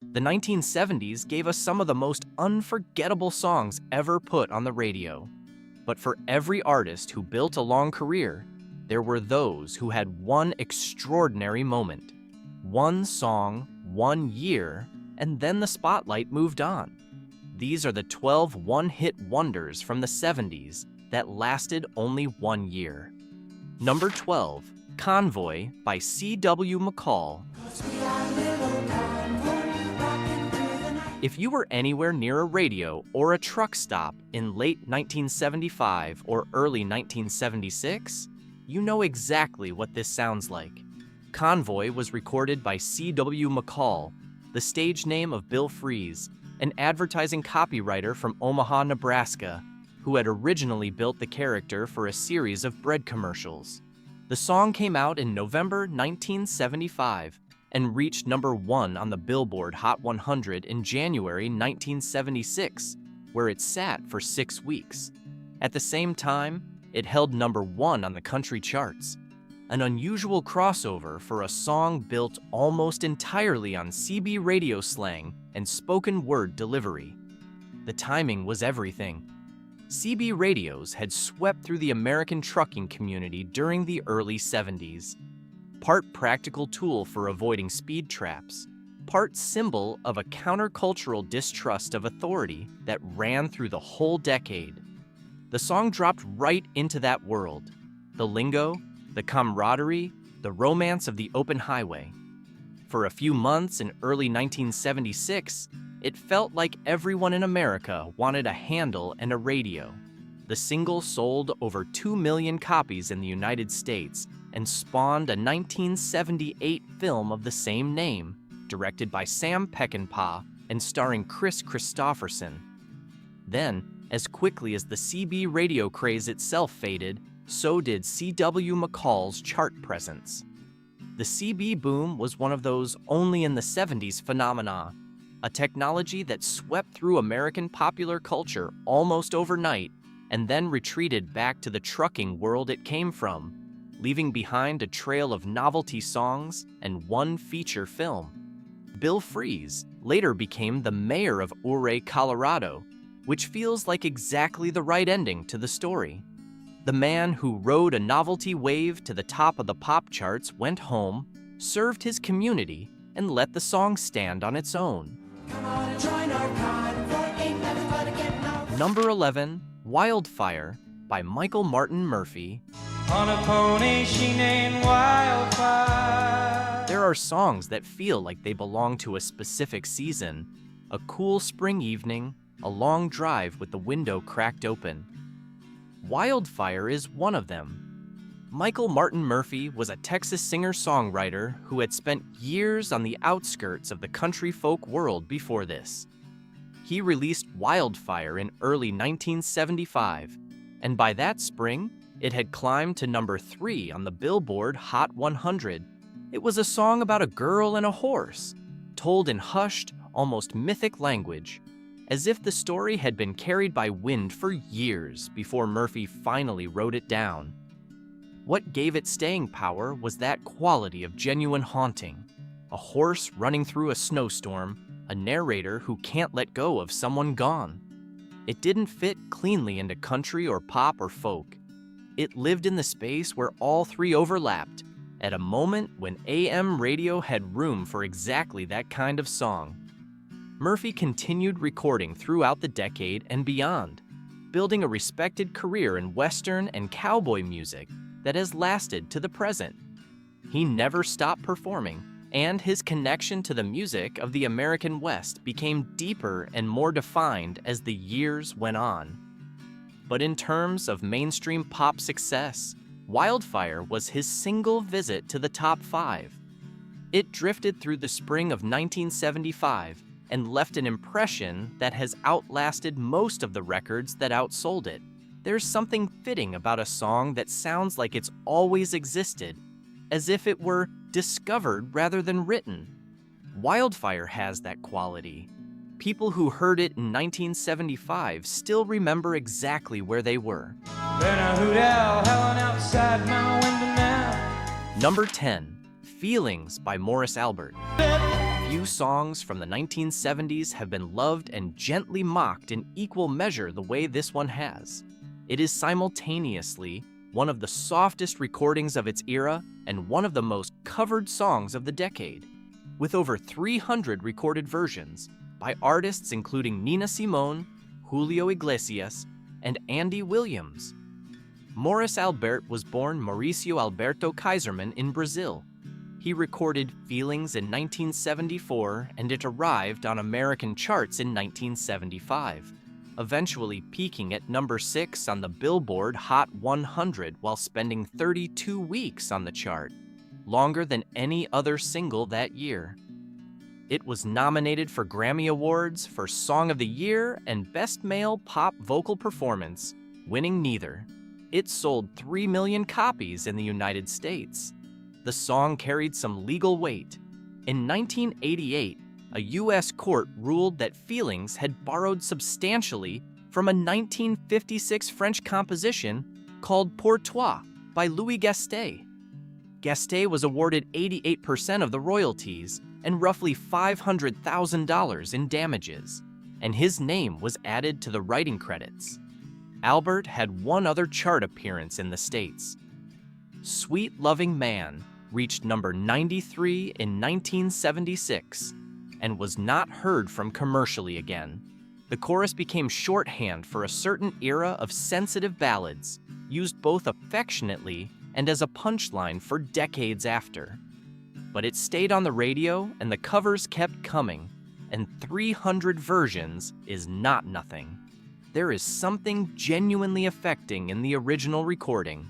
The 1970s gave us some of the most unforgettable songs ever put on the radio. But for every artist who built a long career, there were those who had one extraordinary moment. One song, 1 year, and then the spotlight moved on. These are the 12 one-hit wonders from the 70s that lasted only 1 year. Number 12, Convoy by C.W. McCall. If you were anywhere near a radio or a truck stop in late 1975 or early 1976, you know exactly what this sounds like. Convoy was recorded by C.W. McCall, the stage name of Bill Fries, an advertising copywriter from Omaha, Nebraska, who had originally built the character for a series of bread commercials. The song came out in November 1975 and reached number 1 on the Billboard Hot 100 in January 1976, where it sat for 6 weeks. At the same time, it held number 1 on the country charts, an unusual crossover for a song built almost entirely on CB radio slang and spoken word delivery. The timing was everything. CB radios had swept through the American trucking community during the early 70s. Part practical tool for avoiding speed traps, part symbol of a countercultural distrust of authority that ran through the whole decade. The song dropped right into that world. The lingo, the camaraderie, the romance of the open highway. For a few months in early 1976, it felt like everyone in America wanted a handle and a radio. The single sold over 2 million copies in the United States and spawned a 1978 film of the same name, directed by Sam Peckinpah and starring Chris Christopherson. Then, as quickly as the CB radio craze itself faded, so did C.W. McCall's chart presence. The CB boom was one of those only in the 70s phenomena, a technology that swept through American popular culture almost overnight and then retreated back to the trucking world it came from, leaving behind a trail of novelty songs and one feature film. Bill Fries later became the mayor of Ouray, Colorado, which feels like exactly the right ending to the story. The man who rode a novelty wave to the top of the pop charts went home, served his community, and let the song stand on its own. Number 11, Wildfire by Michael Martin Murphey. On a pony she named Wildfire. There are songs that feel like they belong to a specific season, a cool spring evening, a long drive with the window cracked open. Wildfire is one of them. Michael Martin Murphey was a Texas singer-songwriter who had spent years on the outskirts of the country folk world before this. He released Wildfire in early 1975, and by that spring, it had climbed to number 3 on the Billboard Hot 100. It was a song about a girl and a horse, told in hushed, almost mythic language, as if the story had been carried by wind for years before Murphy finally wrote it down. What gave it staying power was that quality of genuine haunting, a horse running through a snowstorm, a narrator who can't let go of someone gone. It didn't fit cleanly into country or pop or folk. It lived in the space where all three overlapped, at a moment when AM radio had room for exactly that kind of song. Murphy continued recording throughout the decade and beyond, building a respected career in Western and cowboy music that has lasted to the present. He never stopped performing, and his connection to the music of the American West became deeper and more defined as the years went on. But in terms of mainstream pop success, Wildfire was his single visit to the top 5. It drifted through the spring of 1975 and left an impression that has outlasted most of the records that outsold it. There's something fitting about a song that sounds like it's always existed, as if it were discovered rather than written. Wildfire has that quality. People who heard it in 1975 still remember exactly where they were. Been a hoot owl howling outside my window now. Number 10, Feelings by Morris Albert. Few songs from the 1970s have been loved and gently mocked in equal measure the way this one has. It is simultaneously one of the softest recordings of its era and one of the most covered songs of the decade, with over 300 recorded versions by artists including Nina Simone, Julio Iglesias, and Andy Williams. Maurice Albert was born Mauricio Alberto Kaiserman in Brazil. He recorded Feelings in 1974, and it arrived on American charts in 1975, eventually peaking at number 6 on the Billboard Hot 100 while spending 32 weeks on the chart, longer than any other single that year. It was nominated for Grammy Awards for Song of the Year and Best Male Pop Vocal Performance, winning neither. It sold 3 million copies in the United States. The song carried some legal weight. In 1988, a U.S. court ruled that Feelings had borrowed substantially from a 1956 French composition called Pour Toi by Louis Gastet. Gastet was awarded 88% of the royalties and roughly $500,000 in damages, and his name was added to the writing credits. Albert had one other chart appearance in the States. Sweet Loving Man reached number 93 in 1976 and was not heard from commercially again. The chorus became shorthand for a certain era of sensitive ballads, used both affectionately and as a punchline for decades after. But it stayed on the radio and the covers kept coming, and 300 versions is not nothing. There is something genuinely affecting in the original recording.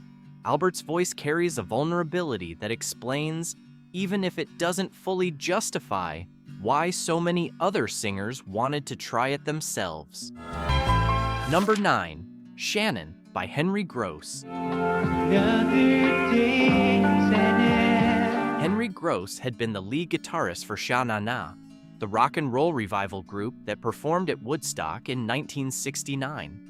Albert's voice carries a vulnerability that explains, even if it doesn't fully justify, why so many other singers wanted to try it themselves. Number 9, Shannon by Henry Gross. Henry Gross had been the lead guitarist for Sha-Na-Na, the rock and roll revival group that performed at Woodstock in 1969.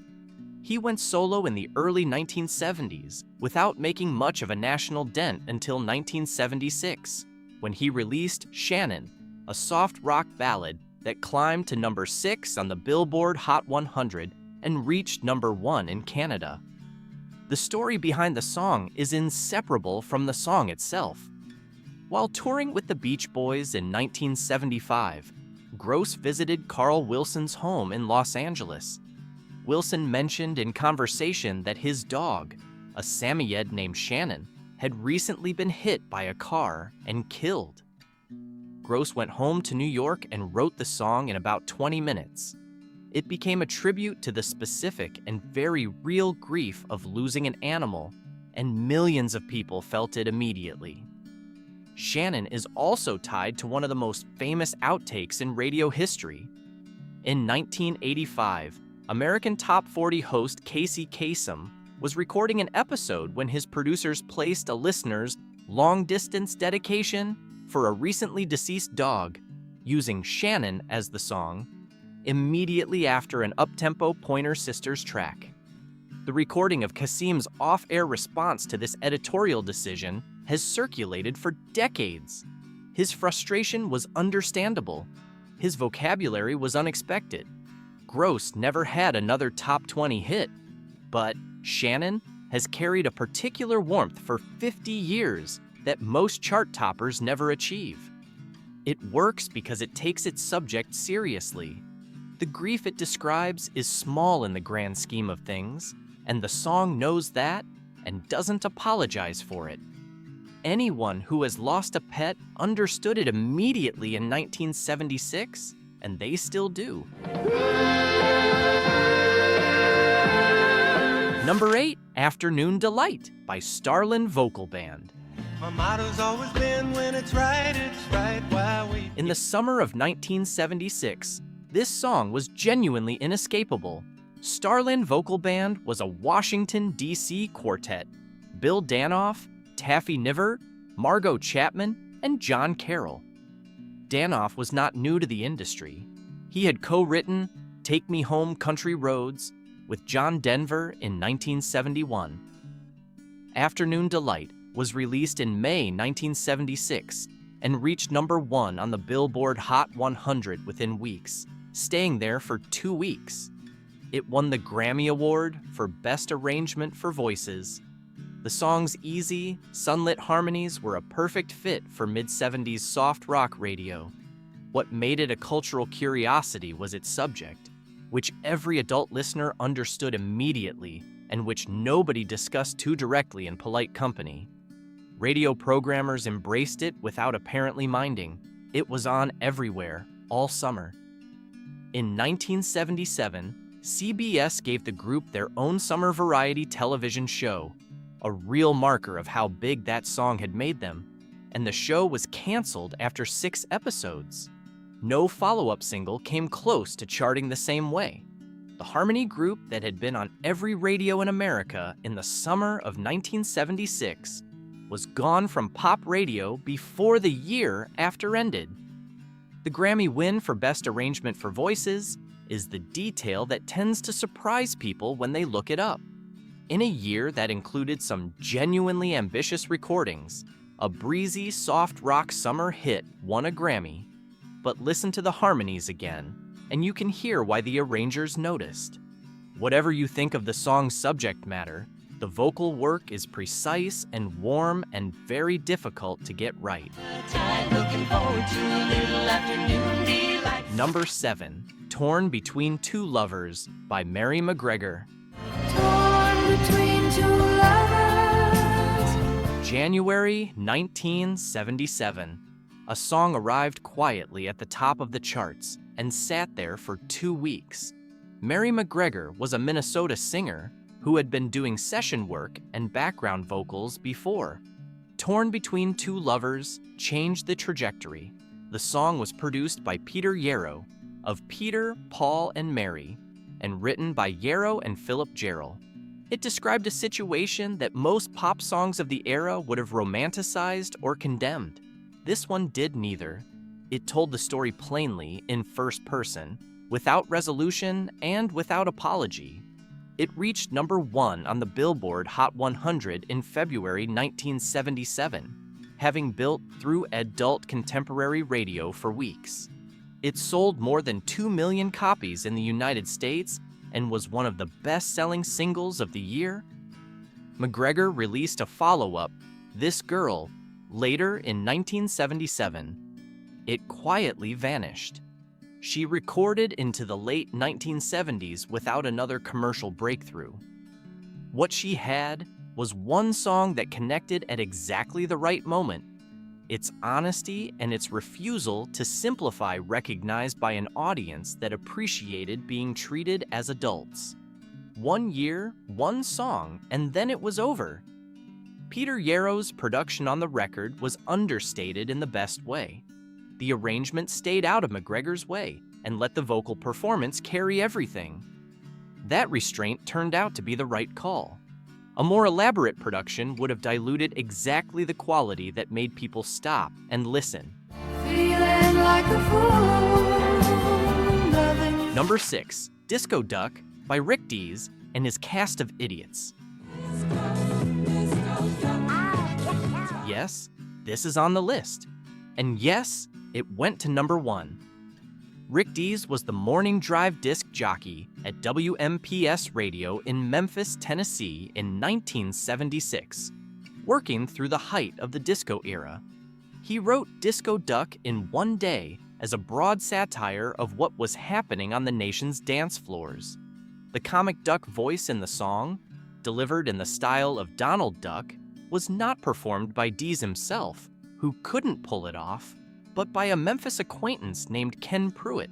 He went solo in the early 1970s without making much of a national dent until 1976, when he released Shannon, a soft rock ballad that climbed to number 6 on the Billboard Hot 100 and reached number 1 in Canada. The story behind the song is inseparable from the song itself. While touring with the Beach Boys in 1975, Gross visited Carl Wilson's home in Los Angeles. Wilson mentioned in conversation that his dog, a Samoyed named Shannon, had recently been hit by a car and killed. Gross went home to New York and wrote the song in about 20 minutes. It became a tribute to the specific and very real grief of losing an animal, and millions of people felt it immediately. Shannon is also tied to one of the most famous outtakes in radio history. In 1985, American Top 40 host Casey Kasem was recording an episode when his producers placed a listener's long-distance dedication for a recently deceased dog, using Shannon as the song, immediately after an up-tempo Pointer Sisters track. The recording of Kasim's off-air response to this editorial decision has circulated for decades. His frustration was understandable. His vocabulary was unexpected. Gross never had another top 20 hit, but Shannon has carried a particular warmth for 50 years that most chart toppers never achieve. It works because it takes its subject seriously. The grief it describes is small in the grand scheme of things, and the song knows that and doesn't apologize for it. Anyone who has lost a pet understood it immediately in 1976, and they still do. Number 8, Afternoon Delight by Starland Vocal Band. My motto's always been when it's right while we... In the summer of 1976, this song was genuinely inescapable. Starland Vocal Band was a Washington, D.C. quartet. Bill Danoff, Taffy Niver, Margot Chapman, and John Carroll. Danoff was not new to the industry. He had co-written Take Me Home Country Roads with John Denver in 1971. Afternoon Delight was released in May 1976 and reached #1 on the Billboard Hot 100 within weeks, staying there for 2 weeks. It won the Grammy Award for Best Arrangement for Voices. The song's easy, sunlit harmonies were a perfect fit for mid-70s soft rock radio. What made it a cultural curiosity was its subject, which every adult listener understood immediately and which nobody discussed too directly in polite company. Radio programmers embraced it without apparently minding. It was on everywhere, all summer. In 1977, CBS gave the group their own summer variety television show, a real marker of how big that song had made them, and the show was canceled after 6 episodes. No follow-up single came close to charting the same way. The harmony group that had been on every radio in America in the summer of 1976 was gone from pop radio before the year after ended. The Grammy win for Best Arrangement for Voices is the detail that tends to surprise people when they look it up. In a year that included some genuinely ambitious recordings, a breezy, soft rock summer hit won a Grammy. But listen to the harmonies again, and you can hear why the arrangers noticed. Whatever you think of the song's subject matter, the vocal work is precise and warm and very difficult to get right. Number 7, Torn Between Two Lovers by Mary McGregor. Torn between two lovers. January 1977. A song arrived quietly at the top of the charts and sat there for 2 weeks. Mary McGregor was a Minnesota singer who had been doing session work and background vocals before. Torn Between Two Lovers changed the trajectory. The song was produced by Peter Yarrow of Peter, Paul, and Mary, and written by Yarrow and Philip Jarrell. It described a situation that most pop songs of the era would have romanticized or condemned. This one did neither. It told the story plainly in first person, without resolution and without apology. It reached #1 on the Billboard Hot 100 in February 1977, having built through adult contemporary radio for weeks. It sold more than 2 million copies in the United States and was one of the best-selling singles of the year. McGregor released a follow-up, This Girl, later in 1977. It quietly vanished. She recorded into the late 1970s without another commercial breakthrough. What she had was one song that connected at exactly the right moment. Its honesty and its refusal to simplify recognized by an audience that appreciated being treated as adults. 1 year, one song, and then it was over. Peter Yarrow's production on the record was understated in the best way. The arrangement stayed out of McGregor's way and let the vocal performance carry everything. That restraint turned out to be the right call. A more elaborate production would have diluted exactly the quality that made people stop and listen. Feeling like a fool, loving you. Number 6, Disco Duck by Rick Dees and his cast of idiots. Yes, this is on the list. And yes, it went to #1. Rick Dees was the morning drive disc jockey at WMPS Radio in Memphis, Tennessee in 1976, working through the height of the disco era. He wrote Disco Duck in one day as a broad satire of what was happening on the nation's dance floors. The comic duck voice in the song, delivered in the style of Donald Duck, was not performed by Dees himself, who couldn't pull it off, but by a Memphis acquaintance named Ken Pruitt.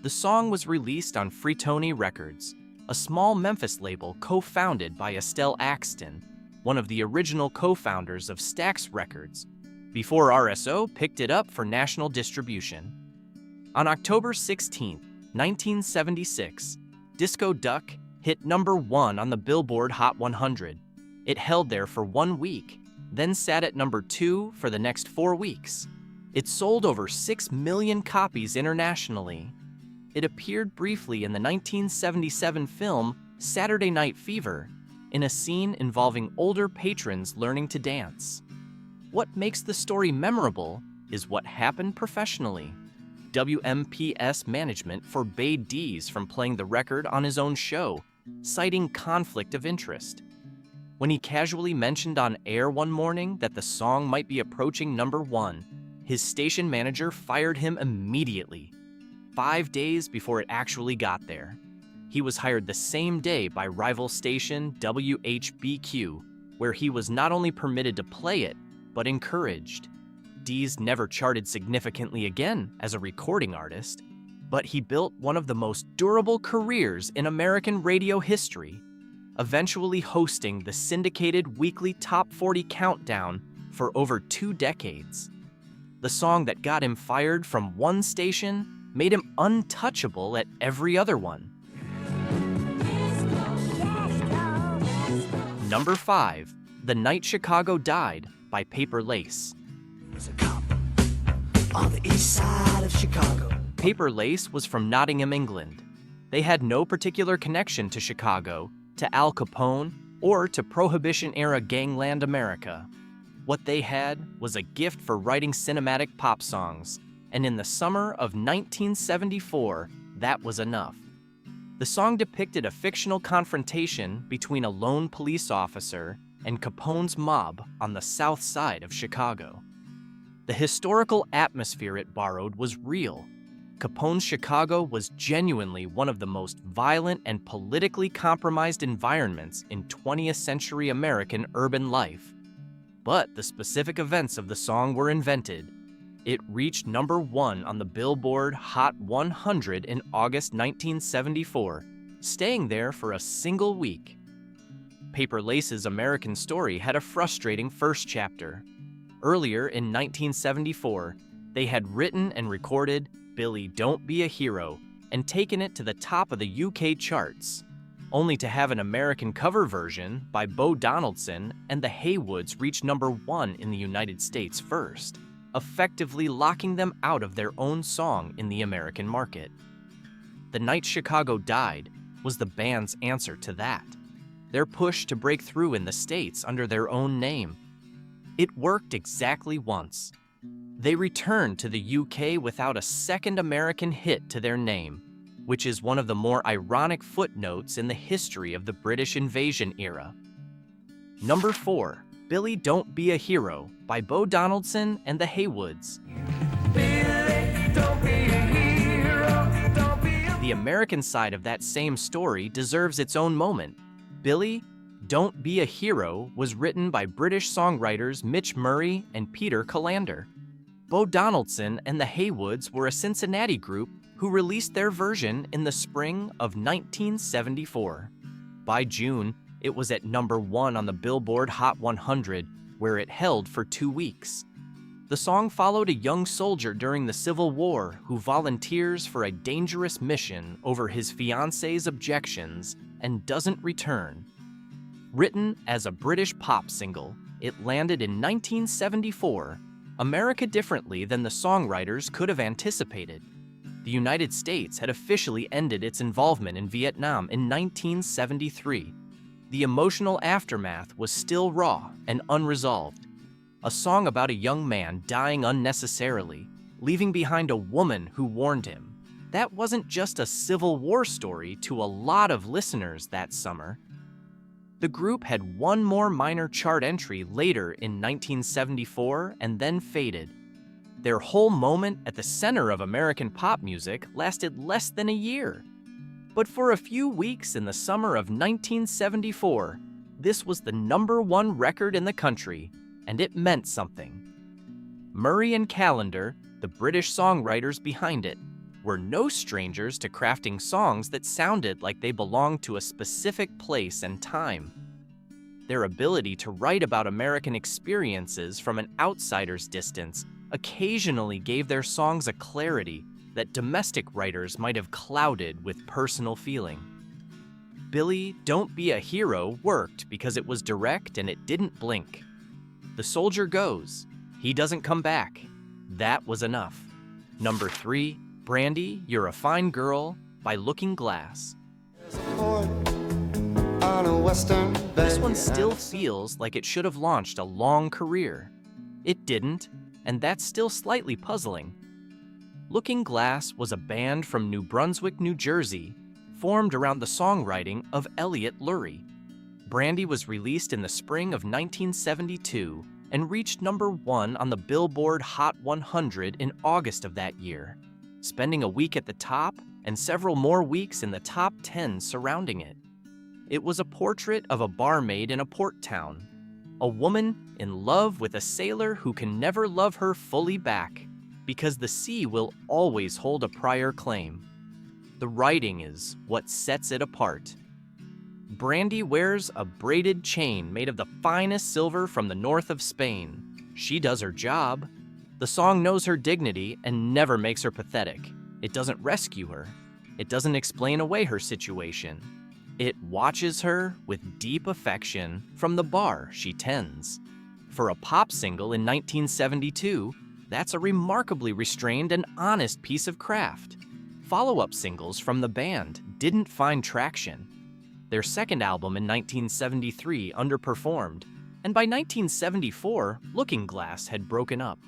The song was released on Freetony Records, a small Memphis label co-founded by Estelle Axton, one of the original co-founders of Stax Records, before RSO picked it up for national distribution. On October 16, 1976, Disco Duck hit #1 on the Billboard Hot 100. It held there for 1 week, then sat at #2 for the next 4 weeks. It sold over 6 million copies internationally. It appeared briefly in the 1977 film Saturday Night Fever, in a scene involving older patrons learning to dance. What makes the story memorable is what happened professionally. WMPS management forbade Dees from playing the record on his own show, citing conflict of interest. When he casually mentioned on air one morning that the song might be approaching #1, his station manager fired him immediately, 5 days before it actually got there. He was hired the same day by rival station WHBQ, where he was not only permitted to play it, but encouraged. Dees never charted significantly again as a recording artist, but he built one of the most durable careers in American radio history, eventually hosting the syndicated weekly Top 40 countdown for over 2 decades. The song that got him fired from one station made him untouchable at every other one. Number 5, The Night Chicago Died by Paper Lace. Was a cop on the east side of Chicago. Paper Lace was from Nottingham, England. They had no particular connection to Chicago, to Al Capone, or to Prohibition-era gangland America. What they had was a gift for writing cinematic pop songs, and in the summer of 1974, that was enough. The song depicted a fictional confrontation between a lone police officer and Capone's mob on the south side of Chicago. The historical atmosphere it borrowed was real. Capone's Chicago was genuinely one of the most violent and politically compromised environments in 20th century American urban life. But the specific events of the song were invented. It reached #1 on the Billboard Hot 100 in August 1974, staying there for a single week. Paper Lace's American story had a frustrating first chapter. Earlier in 1974, they had written and recorded Billy Don't Be a Hero and taken it to the top of the UK charts, only to have an American cover version by Bo Donaldson and the Haywoods reach #1 in the United States first, effectively locking them out of their own song in the American market. The Night Chicago Died was the band's answer to that, their push to break through in the States under their own name. It worked exactly once. They returned to the UK without a second American hit to their name, which is one of the more ironic footnotes in the history of the British invasion era. Number 4, Billy Don't Be a Hero by Bo Donaldson and the Haywoods. The American side of that same story deserves its own moment. Billy Don't Be a Hero was written by British songwriters Mitch Murray and Peter Colander. Bo Donaldson and the Haywoods were a Cincinnati group who released their version in the spring of 1974. By June, it was at #1 on the Billboard Hot 100, where it held for 2 weeks. The song followed a young soldier during the Civil War who volunteers for a dangerous mission over his fiancée's objections and doesn't return. Written as a British pop single, it landed in 1974, America differently than the songwriters could have anticipated. The United States had officially ended its involvement in Vietnam in 1973. The emotional aftermath was still raw and unresolved. A song about a young man dying unnecessarily, leaving behind a woman who warned him. That wasn't just a Civil War story to a lot of listeners that summer. The group had one more minor chart entry later in 1974 and then faded. Their whole moment at the center of American pop music lasted less than a year. But for a few weeks in the summer of 1974, this was the #1 record in the country, and it meant something. Murray and Callender, the British songwriters behind it, were no strangers to crafting songs that sounded like they belonged to a specific place and time. Their ability to write about American experiences from an outsider's distance occasionally gave their songs a clarity that domestic writers might have clouded with personal feeling. Billy Don't Be a Hero worked because it was direct and it didn't blink. The soldier goes, he doesn't come back. That was enough. Number 3, Brandy, You're a Fine Girl by Looking Glass. This one still feels like it should have launched a long career. It didn't. and that's still slightly puzzling. Looking Glass was a band from New Brunswick, New Jersey, formed around the songwriting of Elliott Lurie. Brandy was released in the spring of 1972 and reached #1 on the Billboard Hot 100 in August of that year, spending a week at the top and several more weeks in the top 10 surrounding it. It was a portrait of a barmaid in a port town, a woman in love with a sailor who can never love her fully back because the sea will always hold a prior claim. The writing is what sets it apart. Brandy wears a braided chain made of the finest silver from the north of Spain. She does her job. The song knows her dignity and never makes her pathetic. It doesn't rescue her. It doesn't explain away her situation. It watches her with deep affection from the bar she tends. For a pop single in 1972, that's a remarkably restrained and honest piece of craft. Follow-up singles from the band didn't find traction. Their second album in 1973 underperformed, and by 1974, Looking Glass had broken up.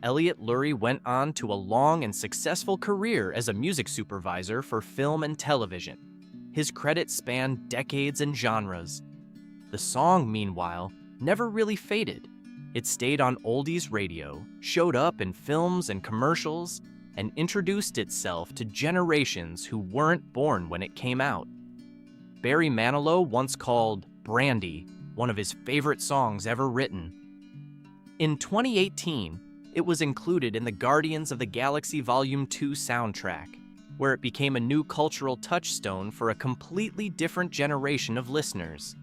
Elliott Lurie went on to a long and successful career as a music supervisor for film and television. His credits spanned decades and genres. The song, meanwhile, never really faded. It stayed on oldies radio, showed up in films and commercials, and introduced itself to generations who weren't born when it came out. Barry Manilow once called Brandy one of his favorite songs ever written. In 2018, it was included in the Guardians of the Galaxy Volume 2 soundtrack, where it became a new cultural touchstone for a completely different generation of listeners.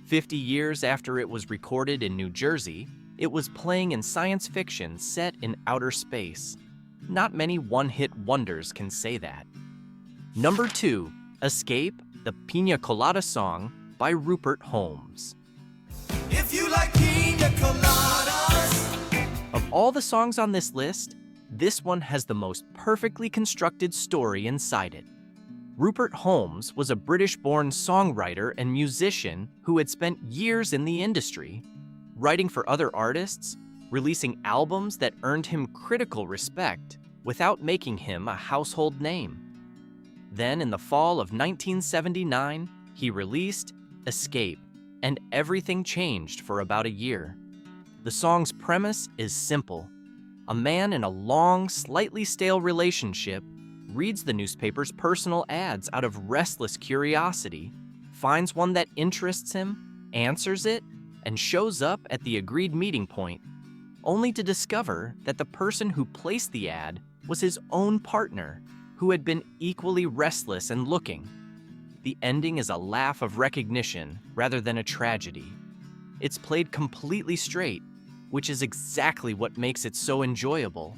50 years after it was recorded in New Jersey, it was playing in science fiction set in outer space. Not many one-hit wonders can say that. #2, Escape, the Piña Colada song by Rupert Holmes. If you like piña coladas. Of all the songs on this list, this one has the most perfectly constructed story inside it. Rupert Holmes was a British-born songwriter and musician who had spent years in the industry, writing for other artists, releasing albums that earned him critical respect without making him a household name. Then, in the fall of 1979, he released Escape, and everything changed for about a year. The song's premise is simple. A man in a long, slightly stale relationship reads the newspaper's personal ads out of restless curiosity, finds one that interests him, answers it, and shows up at the agreed meeting point, only to discover that the person who placed the ad was his own partner, who had been equally restless and looking. The ending is a laugh of recognition rather than a tragedy. It's played completely straight, which is exactly what makes it so enjoyable.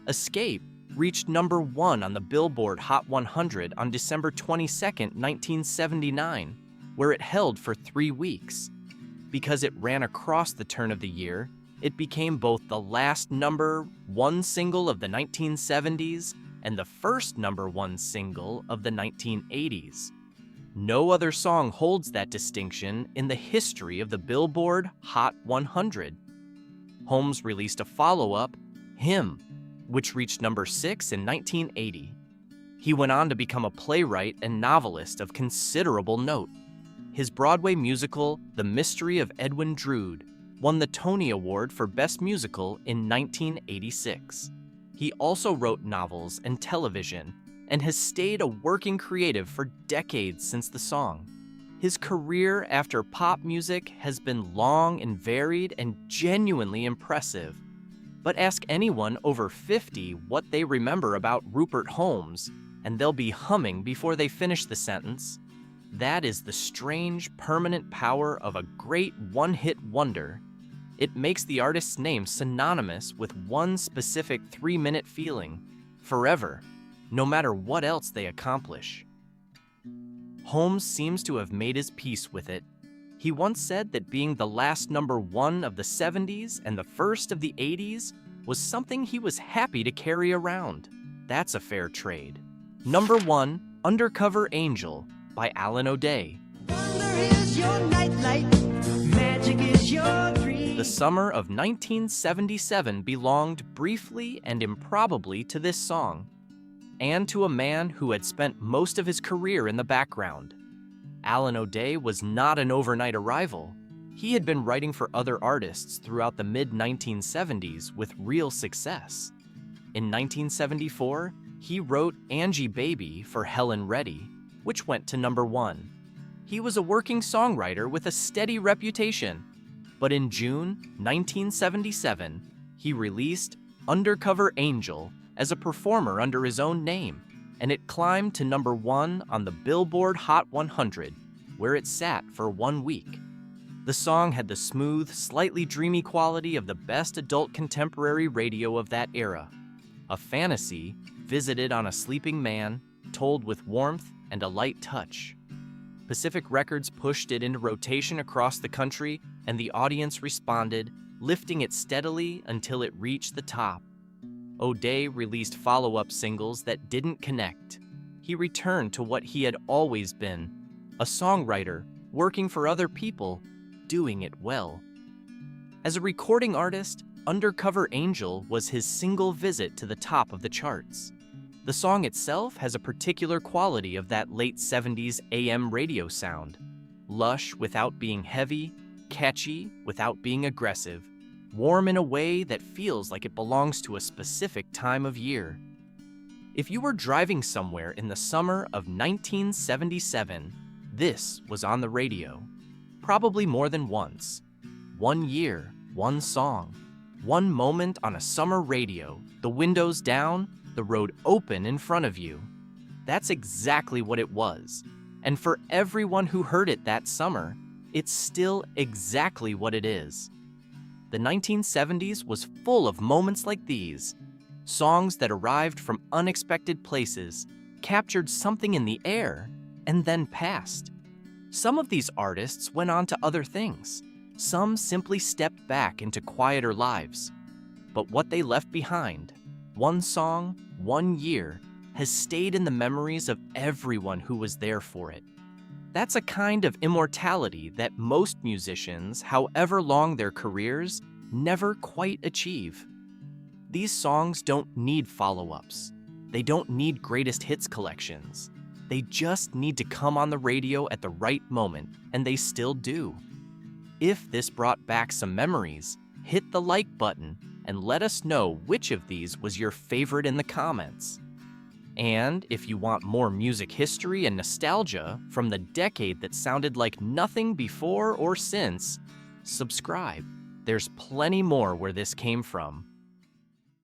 Escape reached #1 on the Billboard Hot 100 on December 22, 1979, where it held for 3 weeks. Because it ran across the turn of the year, it became both the last #1 single of the 1970s and the first #1 single of the 1980s. No other song holds that distinction in the history of the Billboard Hot 100. Holmes released a follow-up, Him, which reached #6 in 1980. He went on to become a playwright and novelist of considerable note. His Broadway musical, The Mystery of Edwin Drood, won the Tony Award for Best Musical in 1986. He also wrote novels and television, and has stayed a working creative for decades since the song. His career after pop music has been long and varied and genuinely impressive. But ask anyone over 50 what they remember about Rupert Holmes, and they'll be humming before they finish the sentence. That is the strange, permanent power of a great one-hit wonder. It makes the artist's name synonymous with one specific 3-minute feeling, forever, no matter what else they accomplish. Holmes seems to have made his peace with it. He once said that being the last #1 of the 70s and the first of the 80s was something he was happy to carry around. That's a fair trade. #1, Undercover Angel by Alan O'Day. Wonder is your nightlight, magic is your dream. The summer of 1977 belonged briefly and improbably to this song, and to a man who had spent most of his career in the background. Alan O'Day was not an overnight arrival. He had been writing for other artists throughout the mid-1970s with real success. In 1974, he wrote Angie Baby for Helen Reddy, which went to #1. He was a working songwriter with a steady reputation. But in June 1977, he released Undercover Angel as a performer under his own name, and it climbed to #1 on the Billboard Hot 100, where it sat for 1 week. The song had the smooth, slightly dreamy quality of the best adult contemporary radio of that era. A fantasy visited on a sleeping man, told with warmth and a light touch. Pacific Records pushed it into rotation across the country, and the audience responded, lifting it steadily until it reached the top. O'Day released follow-up singles that didn't connect. He returned to what he had always been, a songwriter working for other people, doing it well. As a recording artist, Undercover Angel was his single visit to the top of the charts. The song itself has a particular quality of that late 70s AM radio sound. Lush without being heavy, catchy without being aggressive, warm in a way that feels like it belongs to a specific time of year. If you were driving somewhere in the summer of 1977, this was on the radio. Probably more than once. 1 year, 1 song, 1 moment on a summer radio, the windows down, the road open in front of you. That's exactly what it was. And for everyone who heard it that summer, it's still exactly what it is. The 1970s was full of moments like these. Songs that arrived from unexpected places, captured something in the air, and then passed. Some of these artists went on to other things. Some simply stepped back into quieter lives. But what they left behind, 1 song, 1 year, has stayed in the memories of everyone who was there for it. That's a kind of immortality that most musicians, however long their careers, never quite achieve. These songs don't need follow-ups. They don't need greatest hits collections. They just need to come on the radio at the right moment, and they still do. If this brought back some memories, hit the like button and let us know which of these was your favorite in the comments. And if you want more music history and nostalgia from the decade that sounded like nothing before or since, subscribe. There's plenty more where this came from.